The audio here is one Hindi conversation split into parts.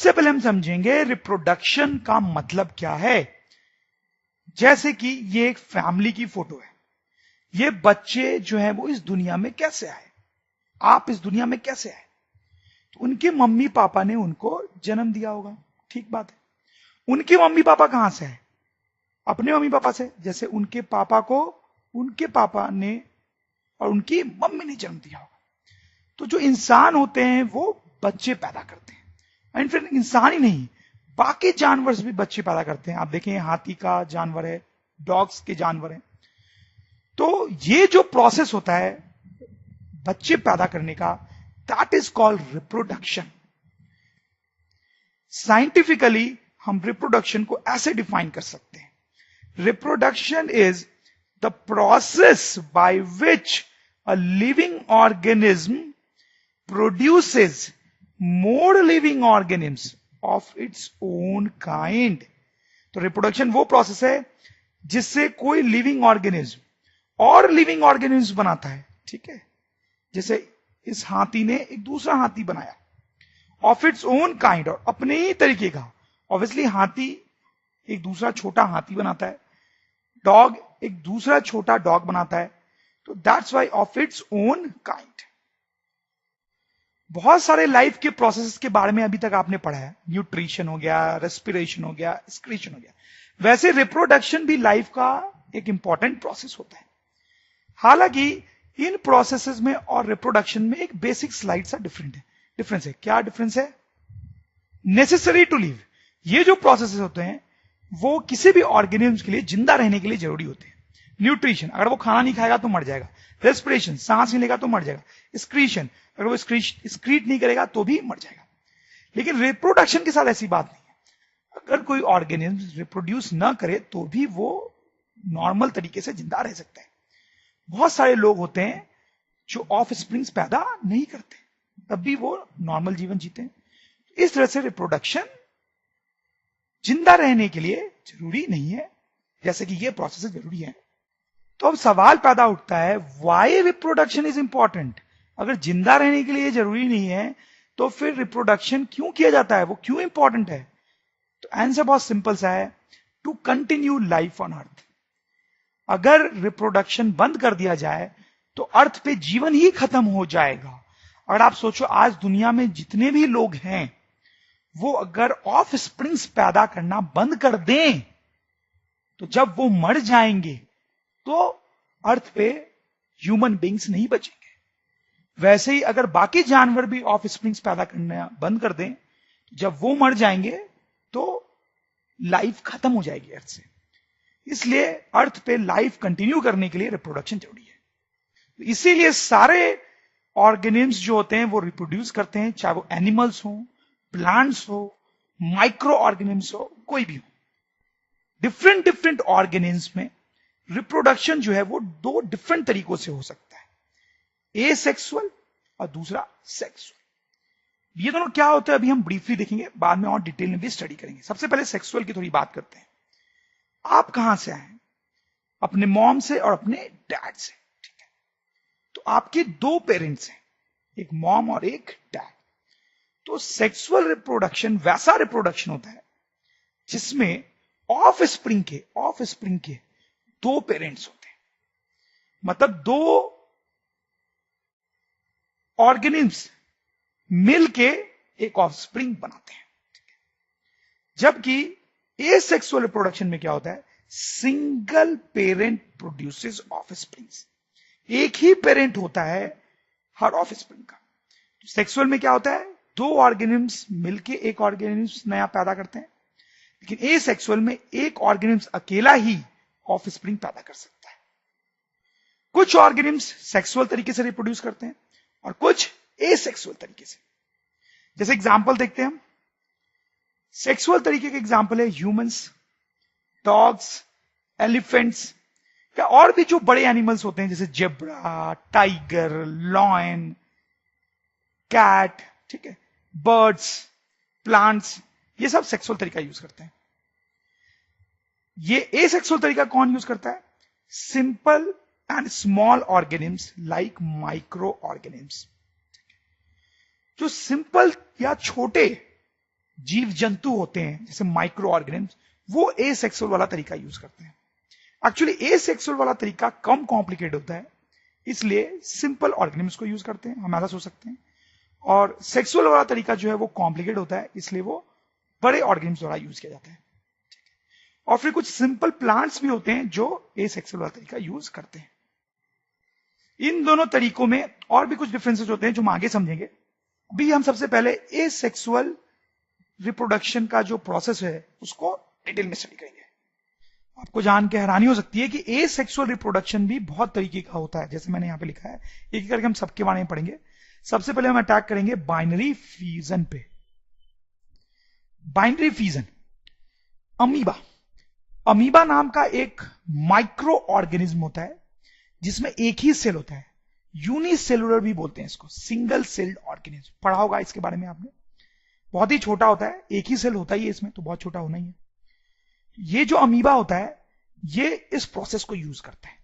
सबसे पहले हम समझेंगे रिप्रोडक्शन का मतलब क्या है। जैसे कि ये एक फैमिली की फोटो है। ये बच्चे जो है वो इस दुनिया में कैसे आए, आप इस दुनिया में कैसे आए? तो उनके मम्मी पापा ने उनको जन्म दिया होगा, ठीक बात है। उनके मम्मी पापा कहां से है? अपने मम्मी पापा से। जैसे उनके पापा को उनके पापा ने और उनकी मम्मी ने जन्म दिया होगा। तो जो इंसान होते हैं वो बच्चे पैदा करते हैं। एंड फिर इंसान ही नहीं, बाकी जानवर भी बच्चे पैदा करते हैं। आप देखें, हाथी का जानवर है, डॉग्स के जानवर हैं। तो ये जो प्रोसेस होता है बच्चे पैदा करने का, that is called reproduction. Scientifically हम रिप्रोडक्शन को ऐसे डिफाइन कर सकते हैं, reproduction is the process by which a living organism produces more living organisms of its own kind। तो रिप्रोडक्शन वो प्रोसेस है जिससे कोई लिविंग ऑर्गेनिज्म और लिविंग ऑर्गेनिज्म बनाता है, ठीक है। जैसे इस हाथी ने एक दूसरा हाथी बनाया ऑफ इट्स ओन काइंड, और अपने ही तरीके का। ऑब्वियसली हाथी एक दूसरा छोटा हाथी बनाता है, डॉग एक दूसरा छोटा डॉग बनाता है। तो that's why of its own kind. बहुत सारे लाइफ के प्रोसेस के बारे में अभी तक आपने पढ़ा है, न्यूट्रिशन हो गया, रेस्पिरेशन हो गया, एक्सक्रीशन हो गया। वैसे रिप्रोडक्शन भी लाइफ का एक इंपॉर्टेंट प्रोसेस होता है। हालांकि इन प्रोसेसेस में और रिप्रोडक्शन में एक बेसिक स्लाइड सा डिफरेंस है। क्या डिफरेंस है? नेसेसरी टू लिव, ये जो प्रोसेसेस होते हैं वो किसी भी ऑर्गेनिज्म के लिए, जिंदा रहने के लिए जरूरी होते हैं। न्यूट्रिशन, अगर वो खाना नहीं खाएगा तो मर जाएगा। रेस्पिरेशन, सांस नहीं लेगा तो मर जाएगा। एक्सक्रीशन, अगर वो एक्सक्रीट नहीं करेगा तो भी मर जाएगा। लेकिन रिप्रोडक्शन के साथ ऐसी बात नहीं है। अगर कोई ऑर्गेनिज्म रिप्रोड्यूस ना करे तो भी वो नॉर्मल तरीके से जिंदा रह सकता है। बहुत सारे लोग होते हैं जो ऑफ स्प्रिंग्स पैदा नहीं करते, तब भी वो नॉर्मल जीवन जीते हैं। इस तरह से रिप्रोडक्शन जिंदा रहने के लिए जरूरी नहीं है, जैसे कि ये प्रोसेस जरूरी है। तो अब सवाल पैदा उठता है, व्हाई रिप्रोडक्शन इज इंपॉर्टेंट? अगर जिंदा रहने के लिए जरूरी नहीं है तो फिर रिप्रोडक्शन क्यों किया जाता है, वो क्यों इंपॉर्टेंट है? तो आंसर बहुत सिंपल सा है, to continue life on earth. अगर रिप्रोडक्शन बंद कर दिया जाए तो अर्थ पे जीवन ही खत्म हो जाएगा। अगर आप सोचो, आज दुनिया में जितने भी लोग हैं वो अगर ऑफ स्प्रिंग्स पैदा करना बंद कर दें तो जब वो मर जाएंगे तो अर्थ पे ह्यूमन बींग्स नहीं बचेंगे। वैसे ही अगर बाकी जानवर भी ऑफ स्प्रिंग्स पैदा करना बंद कर दें, जब वो मर जाएंगे तो लाइफ खत्म हो जाएगी अर्थ से। इसलिए अर्थ पे लाइफ कंटिन्यू करने के लिए रिप्रोडक्शन जरूरी है। इसीलिए सारे ऑर्गेनिम्स जो होते हैं वो रिप्रोड्यूस करते हैं, चाहे वो एनिमल्स हो, प्लांट्स हो, माइक्रो ऑर्गेनिम्स हो, कोई भी हो। डिफरेंट डिफरेंट ऑर्गेनिम्स में रिप्रोडक्शन जो है वो दो डिफरेंट तरीकों से हो सकता है, एसेक्सुअल और दूसरा सेक्सुअल। ये दोनों क्या होते हैं अभी हम ब्रीफली देखेंगे, बाद में और डिटेल में भी स्टडी करेंगे। सबसे पहले सेक्सुअल की थोड़ी बात करते हैं। आप कहां से आए? अपने मॉम से और अपने डैड से, ठीक है। तो आपके दो पेरेंट्स हैं, एक मॉम और एक डैड। तो सेक्सुअल रिप्रोडक्शन वैसा रिप्रोडक्शन होता है जिसमें ऑफ स्प्रिंग के दो पेरेंट्स होते हैं, मतलब दो ऑर्गेनिम्स मिलके एक ऑफस्प्रिंग बनाते हैं। जबकि एसेक्सुअल रिप्रोडक्शन में क्या होता है, सिंगल पेरेंट प्रोड्यूसेस ऑफस्प्रिंग्स। एक ही पेरेंट होता है हर ऑफस्प्रिंग का। सेक्सुअल में क्या होता है, दो ऑर्गेनिम्स मिलके एक ऑर्गेनिम्स नया पैदा करते हैं। लेकिन एसेक्सुअल में एक ऑर्गेनिम्स अकेला ही ऑफस्प्रिंग पैदा कर सकता है। कुछ ऑर्गेनिम्स सेक्सुअल तरीके से रिप्रोड्यूस करते हैं और कुछ एसेक्सुअल तरीके से। जैसे एग्जांपल देखते हैं हम, सेक्सुअल तरीके के एग्जांपल है ह्यूमंस, डॉग्स, एलिफेंट्स, या और भी जो बड़े एनिमल्स होते हैं जैसे जेब्रा, टाइगर, लॉयन, कैट, ठीक है, बर्ड्स, प्लांट्स, ये सब सेक्सुअल तरीका यूज करते हैं। ये एसेक्सुअल तरीका कौन यूज करता है, simple and small organisms like micro organisms. जो सिंपल या छोटे जीव जंतु होते हैं जैसे माइक्रो ऑर्गेनिम्स, वो एसेक्सुअल वाला तरीका यूज करते हैं। एक्चुअली एसेक्सुअल वाला तरीका कम कॉम्प्लिकेटेड होता है, इसलिए सिंपल ऑर्गेनिम्स को यूज करते हैं, हम ऐसा सोच सकते हैं। और सेक्सुअल वाला तरीका जो है वो कॉम्प्लिकेटेड होता है, इसलिए वो बड़े ऑर्गेनिम्स द्वारा यूज किया जाता है। और फिर कुछ सिंपल प्लांट्स भी होते हैं जो एसेक्सुअल वाला तरीका यूज करते हैं। इन दोनों तरीकों में और भी कुछ डिफरेंसेस होते हैं जो हम आगे समझेंगे। अभी हम सबसे पहले एसेक्सुअल रिप्रोडक्शन का जो प्रोसेस है उसको डिटेल में स्टडी करेंगे। आपको जान के हैरानी हो सकती है कि एसेक्सुअल रिप्रोडक्शन भी बहुत तरीके का होता है, जैसे मैंने यहां पे लिखा है, एक एक करके हम सबके बारे में पढ़ेंगे। सबसे पहले हम अटैक करेंगे बाइनरी फ्यूजन पे। Binary fusion, amoeba. अमीबा नाम का एक माइक्रो ऑर्गेनिज्म होता है जिसमें एक ही सेल होता है, यूनिसेलुलर भी बोलते हैं इसको, सिंगल सेल्ड ऑर्गेनिज्म। पढ़ा होगा इसके बारे में आपने। बहुत ही छोटा होता है, एक ही सेल होता ही है इसमें, तो बहुत छोटा होना ही है। ये जो अमीबा होता है ये इस प्रोसेस को यूज करता है,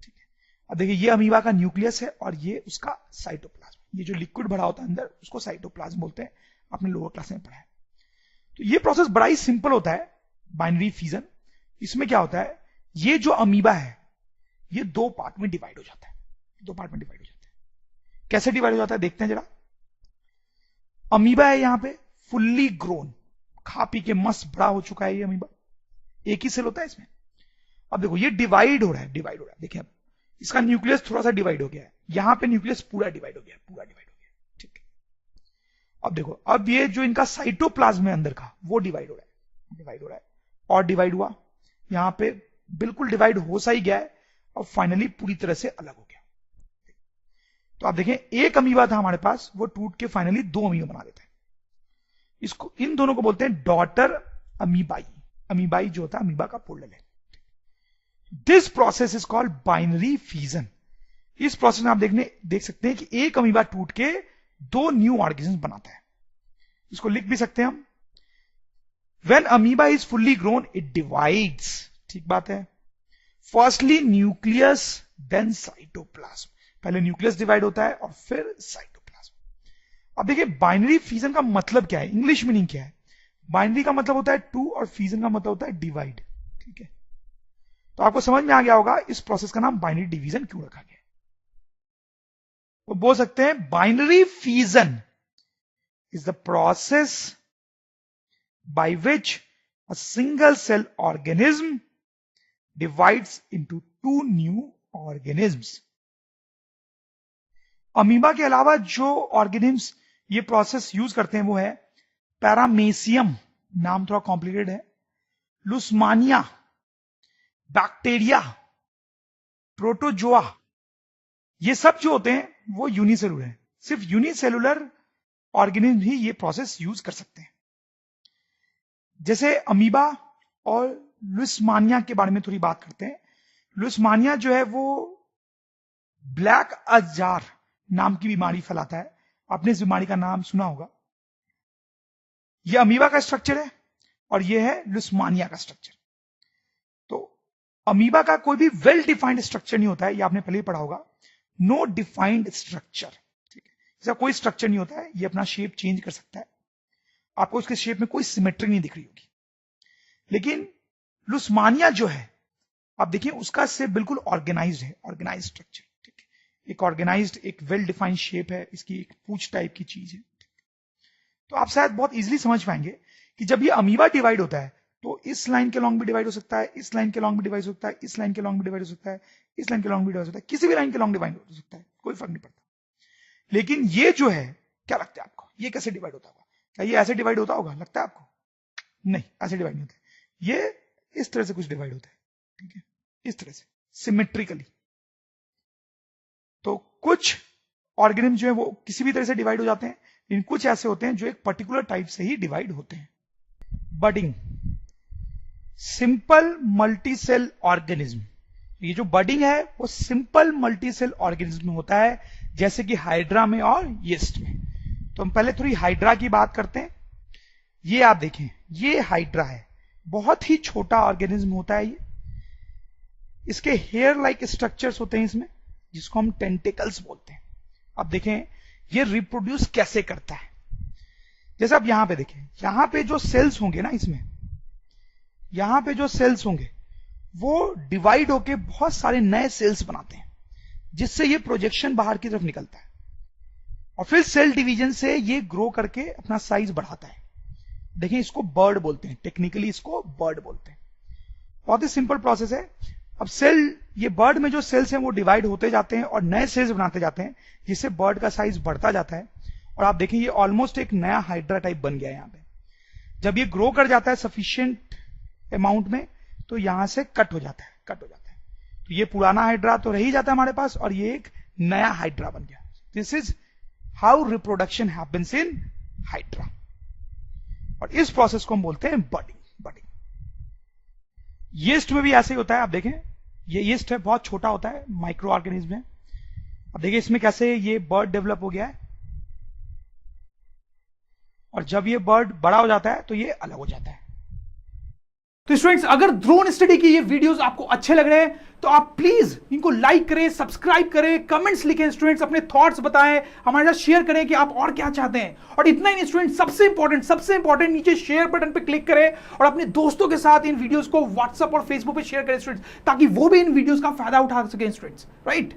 ठीक है। अब देखिए ये अमीबा का न्यूक्लियस है और ये उसका साइटोप्लाज्म। ये जो लिक्विड भरा होता है अंदर उसको साइटोप्लाज्म बोलते हैं, आपने लोअर क्लास में पढ़ा है। तो ये प्रोसेस बड़ा ही सिंपल होता है, बाइनरी फ्यूजन। इसमें क्या होता है, ये जो अमीबा है ये दो पार्ट में डिवाइड हो जाता है, दो पार्ट में डिवाइड हो जाता है। कैसे डिवाइड हो जाता है देखते हैं जरा। अमीबा है यहां पे फुल्ली ग्रोन, खा पी के मस्त बड़ा हो चुका है ये अमीबा, एक ही सेल होता है इसमें। अब देखो ये डिवाइड हो रहा है, डिवाइड हो रहा है। देखिए अब इसका न्यूक्लियस थोड़ा सा डिवाइड हो गया है, यहां पे न्यूक्लियस पूरा डिवाइड हो गया, पूरा डिवाइड हो गया, ठीक है। अब देखो अब ये जो इनका साइटोप्लाज्म है अंदर का वो डिवाइड हो रहा है, डिवाइड हो रहा है और डिवाइड हुआ, यहां पे बिल्कुल डिवाइड हो सा ही गया है और फाइनली पूरी तरह से अलग हो गया। तो आप देखें एक अमीबा था हमारे पास, वो टूट के फाइनली दो अमीबा बना देता है। इसको, इन दोनों को बोलते हैं डॉटर अमीबाई। अमीबाई जो होता है अमीबा का पोलर है। This process is called binary fusion. इस प्रोसेस में आप देख सकते हैं कि एक अमीबा टूट के दो न्यू ऑर्गेनिज्म बनाता है। इसको लिख भी सकते हैं हम, when amoeba is fully grown it divides, ठीक बात है। फर्स्टली न्यूक्लियस देन साइटोप्लाज्म, पहले न्यूक्लियस डिवाइड होता है और फिर साइटोप्लाज्म। अब देखिए बाइनरी फ्यूजन का मतलब क्या है, इंग्लिश मीनिंग क्या है। बाइनरी का मतलब होता है टू और फ्यूजन का मतलब होता है डिवाइड, ठीक है। तो आपको समझ में आ गया होगा इस प्रोसेस का नाम बाइनरी डिवीजन क्यों रखा गया। तो बोल सकते हैं binary fusion is the process by which a single cell organism divides into two new organisms. Amoeba के अलावा जो ऑर्गेनिज्म्स ये प्रोसेस यूज करते हैं वो है पैरामेसियम, नाम थोड़ा कॉम्प्लिकेटेड है, लुस्मानिया, बैक्टीरिया, प्रोटोजोआ। ये सब जो होते हैं वो यूनिसेलुलर है। सिर्फ यूनिसेलुलर ऑर्गेनिज्म ही ये प्रोसेस यूज कर सकते हैं। जैसे अमीबा और लुस्मानिया के बारे में थोड़ी बात करते हैं। लुस्मानिया जो है वो ब्लैक अजार नाम की बीमारी फैलाता है। आपने इस बीमारी का नाम सुना होगा। यह अमीबा का स्ट्रक्चर है और यह है लुस्मानिया का स्ट्रक्चर। तो अमीबा का कोई भी वेल डिफाइंड स्ट्रक्चर नहीं होता है, यह आपने पहले ही पढ़ा होगा। नो डिफाइंड स्ट्रक्चर, ठीक है। इसका कोई स्ट्रक्चर नहीं होता है, यह अपना शेप चेंज कर सकता है। आपको उसके शेप में कोई सिमेट्री नहीं दिख रही होगी। लेकिन लुस्मानिया जो है आप देखिए उसका शेप बिल्कुल ऑर्गेनाइज्ड है, ऑर्गेनाइज्ड स्ट्रक्चर, ठीक है। एक ऑर्गेनाइज्ड, एक वेल डिफाइंड शेप है, इसकी एक पूंछ टाइप की चीज है। तो आप शायद बहुत इजीली समझ पाएंगे कि जब ये अमीबा डिवाइड होता है तो इस लाइन के लॉन्ग भी डिवाइड हो सकता है, इस लाइन के लॉन्ग भी डिवाइड हो सकता है, इस लाइन के लॉन्ग भी डिवाइड हो सकता है, इस लाइन के लॉन्ग भी डिवाइड हो सकता है, किसी भी लाइन के लॉन्ग डिवाइड हो सकता है, कोई फर्क नहीं पड़ता। लेकिन ये जो है, क्या लगता है आपको, ये कैसे डिवाइड होता होगा? क्या ये ऐसे डिवाइड होता होगा? लगता है आपको? नहीं, ऐसे डिवाइड नहीं होता। ये इस तरह से कुछ डिवाइड होता है, ठीक है, इस तरह से सिमेट्रिकली। तो कुछ ऑर्गेनिज्म जो है वो किसी भी तरह से डिवाइड हो जाते हैं, लेकिन कुछ ऐसे होते हैं जो एक पर्टिकुलर टाइप से ही डिवाइड होते हैं। Budding, simple multicell organism. ये जो बडिंग है वो सिंपल मल्टीसेल ऑर्गेनिज्म में होता है, जैसे कि हाइड्रा में और यीस्ट में। तो हम पहले थोड़ी हाइड्रा की बात करते हैं। ये आप देखें, ये हाइड्रा है, बहुत ही छोटा ऑर्गेनिज्म होता है ये। इसके हेयर लाइक स्ट्रक्चर्स होते हैं इसमें, जिसको हम टेंटिकल्स बोलते हैं। अब देखें ये रिप्रोड्यूस कैसे करता है। जैसे आप यहां पे देखें, यहां पे जो सेल्स होंगे ना, इसमें यहां पे जो सेल्स होंगे वो डिवाइड होके बहुत सारे नए सेल्स बनाते हैं, जिससे ये प्रोजेक्शन बाहर की तरफ निकलता है और फिर सेल डिवीजन से ये ग्रो करके अपना साइज बढ़ाता है। देखिए इसको बर्ड बोलते हैं, टेक्निकली इसको बर्ड बोलते हैं। बहुत ही सिंपल प्रोसेस है। अब सेल, ये बर्ड में जो सेल्स हैं वो डिवाइड होते जाते हैं और नए सेल्स बनाते जाते हैं, जिससे बर्ड का साइज बढ़ता जाता है। और आप देखिए ये ऑलमोस्ट एक नया हाइड्रा टाइप बन गया है यहां पे। जब ये ग्रो कर जाता है सफिशिएंट अमाउंट में, तो यहां से कट हो जाता है। तो ये पुराना हाइड्रा तो रह ही जाता है हमारे पास, और ये एक नया हाइड्रा बन गया। This is how reproduction happens in hydra, और इस प्रोसेस को हम बोलते हैं बर्डिंग। यीस्ट में भी ऐसे ही होता है। आप देखें ये यीस्ट है, बहुत छोटा होता है, माइक्रो ऑर्गेनिज्म है। अब देखिए इसमें कैसे ये बर्ड डेवलप हो गया है, और जब ये बर्ड बड़ा हो जाता है तो ये अलग हो जाता है। तो स्टूडेंट्स, अगर ड्रोन स्टडी के ये वीडियोस आपको अच्छे लग रहे हैं तो आप प्लीज इनको लाइक करें, सब्सक्राइब करें, कमेंट्स लिखें स्टूडेंट्स, अपने थॉट्स बताएं, हमारे साथ शेयर करें कि आप और क्या चाहते हैं। और इतना ही नहीं स्टूडेंट्स, सबसे इंपॉर्टेंट नीचे शेयर बटन पे क्लिक करें और अपने दोस्तों के साथ इन वीडियोस को व्हाट्सएप और फेसबुक पे शेयर करें स्टूडेंट्स, ताकि वो भी इन वीडियोस का फायदा उठा सकें स्टूडेंट्स, राइट।